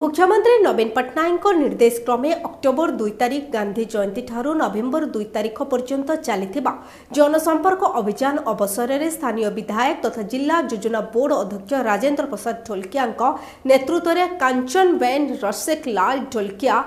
मुख्यमंत्री नवीन पट्टनायक निर्देश क्रमे अक्टोबर 2 तारिख गांधी जयंती ठारू नवेम्बर 2 तारिख पर्यंत चलिथिबा जनसंपर्क अभियान अवसर में स्थानीय विधायक तथा जिला योजना बोर्ड अध्यक्ष राजेंद्र प्रसाद ढोलकिया नेतृत्व में कांचनबेन रसिक लाल ढोलकिया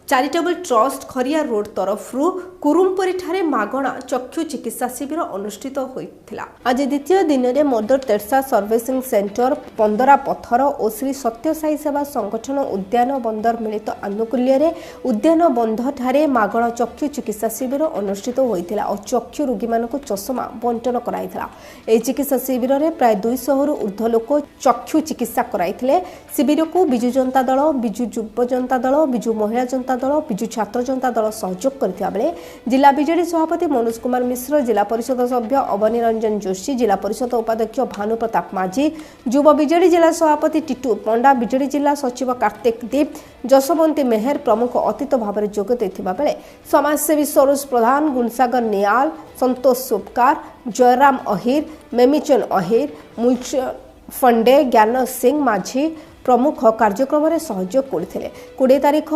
चैरिटेबल ट्रस्ट खरिया रोड तरफरु कुरुमपुरी ठारे मागणा चक्षु चिकित्सा शिविर अनुष्ठित होइथिला। आज द्वितीय दिन में मदर तेरेसा सर्विसिंग सेंटर पंदरा पथर और श्री सत्यसाई सेवा संगठन उद्यान बंदर मिलित आनुकूल्य रे उद्यान बंध ठारे मागणा चक्षु चिकित्सा शिविर अनुष्ठित होइथिला और चक्षु रोगी मानकु चश्मा बंटन कराइथिला। एही चिकित्सा शिविर रे प्राय 200 रु ऊर्ध्व लोक चक्षु चिकित्सा कराइथिले। शिविर को बिजु जनता दल, बिजु युव जनता दल, बिजु महिला जनता दल, बिजु छात्र जनता दल सहयोग करथिबा बेले जिला बीजेडी सभापति मनोज कुमार मिश्र, जिला परिषद सभ्य अवनी रंजन जोशी, जिला परिषद उपाध्यक्ष भानु प्रताप माझी, युव बीजेडी जिला सभापति टिटू पंडा, बीजेडी जिला सचिव कार्तिक दीप, जसवंती मेहर प्रमुख अतिथि भाव में जोग देथिबा बेले समाजसेवी सरोज प्रधान, गुणसागर नियाल, संतोष सुपकार, जयराम अहिर, मेमिचन अहिर, मुलचन फंडे, ज्ञान सिंह माझी प्रमुख कार्यक्रम में सहयोग करथिले। 20 तारिख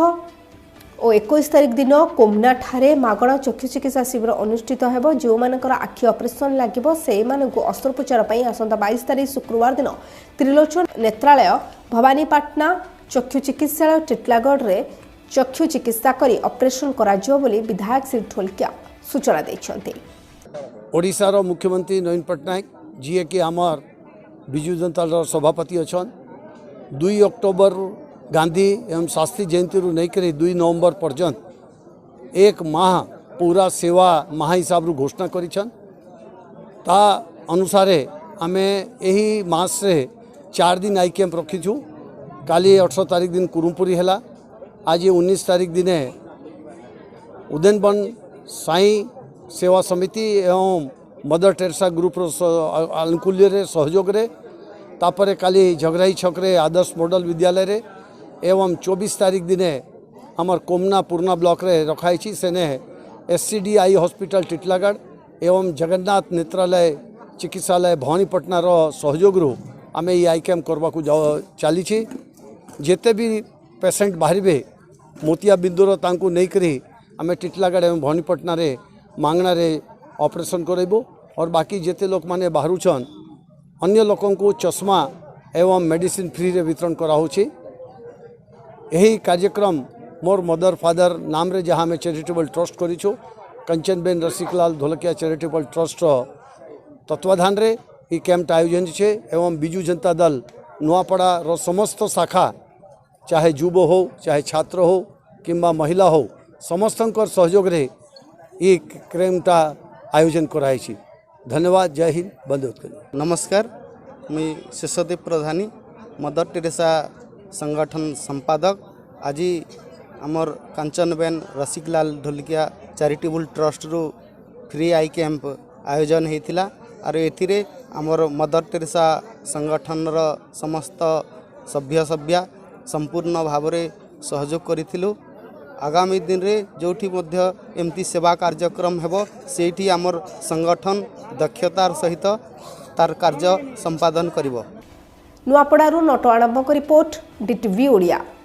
और 21 तारिख दिन कोमना ठारे मागणा चक्षु चिकित्सा शिविर अनुष्ठित होब। जो मानकर आखि ऑपरेशन लागिबो से मानकु अस्त्रोपचार पई आसंता 22 तारिख शुक्रवार दिन त्रिलोचन नेत्रालय भवानीपाटना चक्षु चिकित्सालय टिटलागढ़ रे चक्षु चिकित्सा करी ऑपरेशन कराजियो बोली विधायक श्री ढोलकिया सूचना दैछन्ते। ओडिसा रो मुख्यमंत्री नवीन पट्टनायक जी के आमर बिजु जनता दल सभापति अछन 2 अक्टोबर गांधी एवं शास्त्री जयंती रू नहीं करी 2 नवंबर पर्यंत 1 माह पूरा सेवा माह हिसाब रू घोषणा करिछन। ता अनुसार आमे यही मास रे 4 दिन आई कैंप रखीछु। काली 18 तारिख दिन कुरुमपुरी हैला। आज 19 तारिख दिन उदयनबन साई सेवा समिति एवं मदर टेरेसा ग्रुप अनुकूल्य रे सहयोग रे तापरे काली झगराई छकरे आदर्श मॉडल विद्यालय रे एवं 24 तारिख दिने आमर कोमना पूर्णा ब्लॉक रे रखाई सेने एससीडीआई हॉस्पिटल टिटलागढ़ एवं जगन्नाथ नेत्रालय चिकित्सालय भवानीपटना रो सहयोग रू आमे ये आई कैम्प करबा को चली जेते भी पेसेंट बाहरबे मोतिया बिंदुर तांको नहीं करी आमे टिटलागढ़ एवं भवानीपटना रे मांगना रे ऑपरेशन करइबो और बाकी जेते लोक माने बाहरुछन अन्य लोकों को चश्मा एवं मेडिसिन फ्री रे वितरण करा होछि। यही कार्यक्रम मोर मदर फादर नाम रे जहाँ में चैरिटेबल ट्रस्ट करिछु कंचनबेन रसिकलाल ढोलकिया चैरिटेबल ट्रस्ट तत्वाधान रे ई कैंप आयोजन छे एवं बिजु जनता दल नुआपड़ा रो समस्त शाखा चाहे युव हो चाहे छात्र हो किंबा महिला हो समस्तंकर सहयोग रे ई कैंपटा आयोजन कराई। धन्यवाद। जय हिंद। बंदे। नमस्कार, मैं शेषदेव प्रधानी मदर टेरेसा संगठन संपादक। आज आमर कांचनबेन रसिकलाल ढोलकिया चैरिटेबल ट्रस्ट रू फ्री आई कैंप आयोजन होता और एथिरे आमर मदर टेरेसा संगठन रो समस्त सभ्य संपूर्ण भाव में सहयोग करिथिलु। आगामी दिन रे जोठी मध्य एमती सेवा कार्यक्रम हेबो सेठी आमर संगठन दक्षतार सहित तार कार्य संपादन करिवो। नुआपड़ारू नटआणबक रिपोर्ट डीटीवी ओडिया।